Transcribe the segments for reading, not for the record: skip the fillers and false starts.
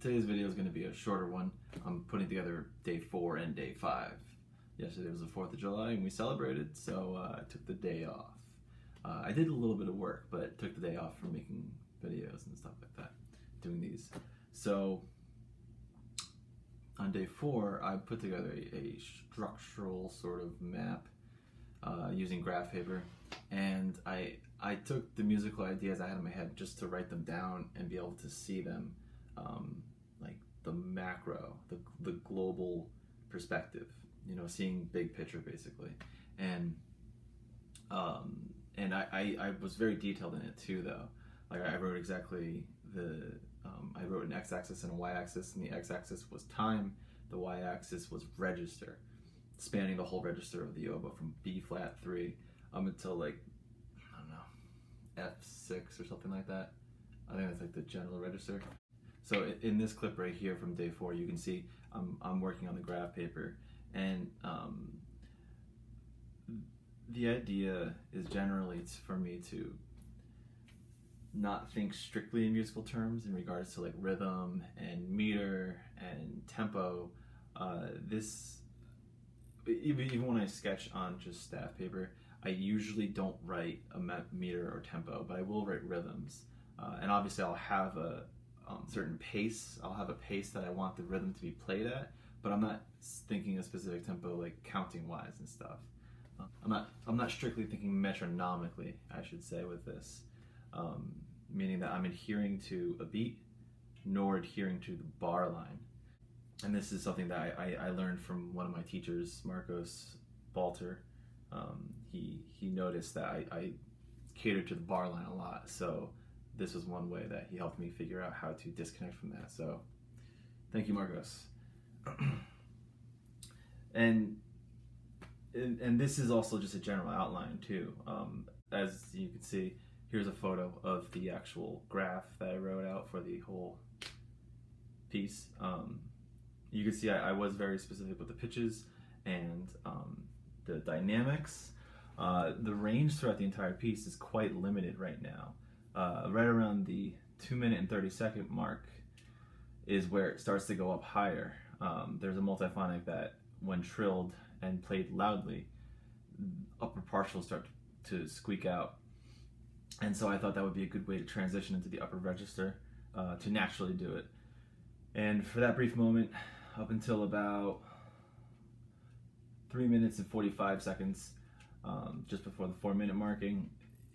Today's video is going to be a shorter one. I'm putting together day 4 and day 5. Yesterday was the 4th of July and we celebrated, so I took the day off. I did a little bit of work, but took the day off from making videos and stuff like that, doing these. So on day 4, I put together a structural sort of map using graph paper, and I took the musical ideas I had in my head just to write them down and be able to see them, like the macro, the global perspective, you know, seeing big picture basically. And I was very detailed in it too, though. Like I wrote exactly I wrote an x-axis and a y-axis, and the x-axis was time, the y-axis was register, spanning the whole register of the oboe from B flat 3 until, like, I don't know, F6 or something like that. I think that's like the general register. So in this clip right here from day 4, you can see I'm working on the graph paper, and the idea is generally for me to not think strictly in musical terms in regards to like rhythm and meter and tempo. Even when I sketch on just staff paper, I usually don't write a meter or tempo, but I will write rhythms. And obviously I'll have a certain pace. I'll have a pace that I want the rhythm to be played at, but I'm not thinking a specific tempo, like counting wise and stuff. I'm not strictly thinking metronomically, I should say, with this, meaning that I'm adhering to a beat nor adhering to the bar line. And this is something that I learned from one of my teachers, Marcos Balter. He noticed that I catered to the bar line a lot, so this was one way that he helped me figure out how to disconnect from that. So thank you, Marcos. and this is also just a general outline too. As you can see, here's a photo of the actual graph that I wrote out for the whole piece. You can see I was very specific with the pitches and the dynamics. The range throughout the entire piece is quite limited right now. Right around the 2-minute and 30-second mark is where it starts to go up higher. There's a multiphonic that, when trilled and played loudly, upper partials start to squeak out. And so I thought that would be a good way to transition into the upper register to naturally do it. And for that brief moment, up until about 3 minutes and 45 seconds, just before the 4-minute marking,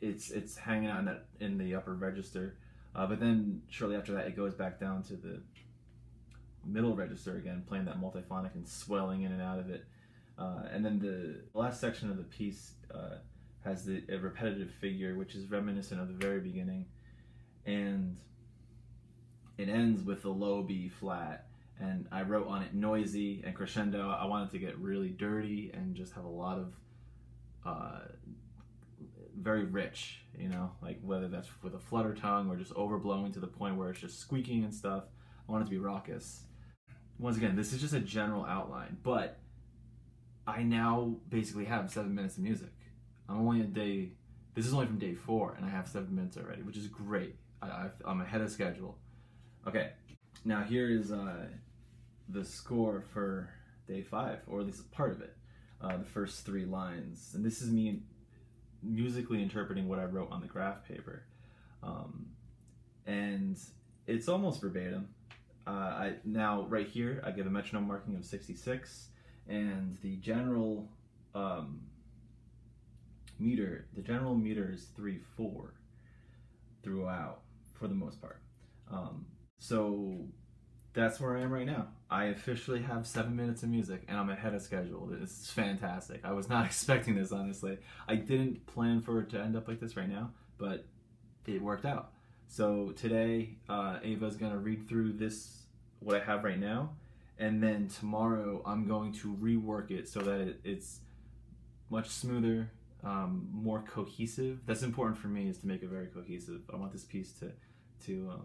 it's hanging out in the upper register. But then shortly after that, it goes back down to the middle register again, playing that multiphonic and swelling in and out of it. And then the last section of the piece has a repetitive figure, which is reminiscent of the very beginning, and it ends with a low B flat. And I wrote on it noisy and crescendo. I wanted to get really dirty and just have a lot of very rich, you know, like whether that's with a flutter tongue or just overblowing to the point where it's just squeaking and stuff. I want it to be raucous. Once again, this is just a general outline, but I now basically have 7 minutes of music. This is only from day 4, and I have 7 minutes already, which is great. I'm ahead of schedule. Okay, now here is the score for day 5, or at least part of it, the first 3 lines. And this is me musically interpreting what I wrote on the graph paper. And it's almost verbatim. Now, right here, I give a metronome marking of 66, and the general meter is 3/4 throughout, for the most part. So that's where I am right now. I officially have 7 minutes of music, and I'm ahead of schedule. This is fantastic. I was not expecting this, honestly. I didn't plan for it to end up like this right now, but it worked out. So today, Ava's gonna read through what I have right now, and then tomorrow I'm going to rework it so that it's much smoother, more cohesive. That's important for me, is to make it very cohesive. I want this piece to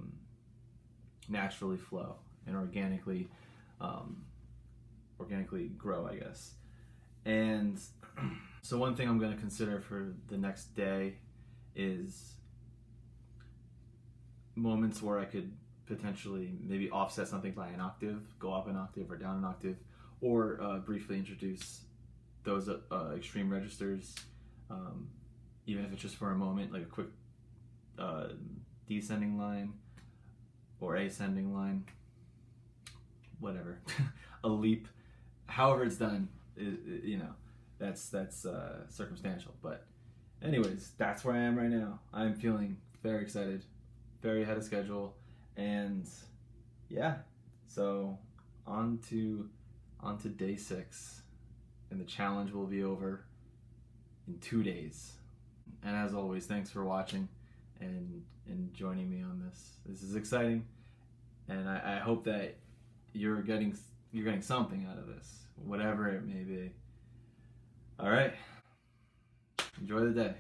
naturally flow and organically grow, I guess. And so one thing I'm going to consider for the next day is moments where I could potentially maybe offset something by an octave, go up an octave or down an octave, or briefly introduce those extreme registers, even if it's just for a moment, like a quick descending line or ascending line, whatever, a leap, however it's done, that's circumstantial. But anyways, that's where I am right now. I'm feeling very excited, very ahead of schedule, and yeah, so on to day 6, and the challenge will be over in 2 days. And as always, thanks for watching and joining me on this. This is exciting, and I hope that you're getting something out of this, whatever it may be. All right, enjoy the day.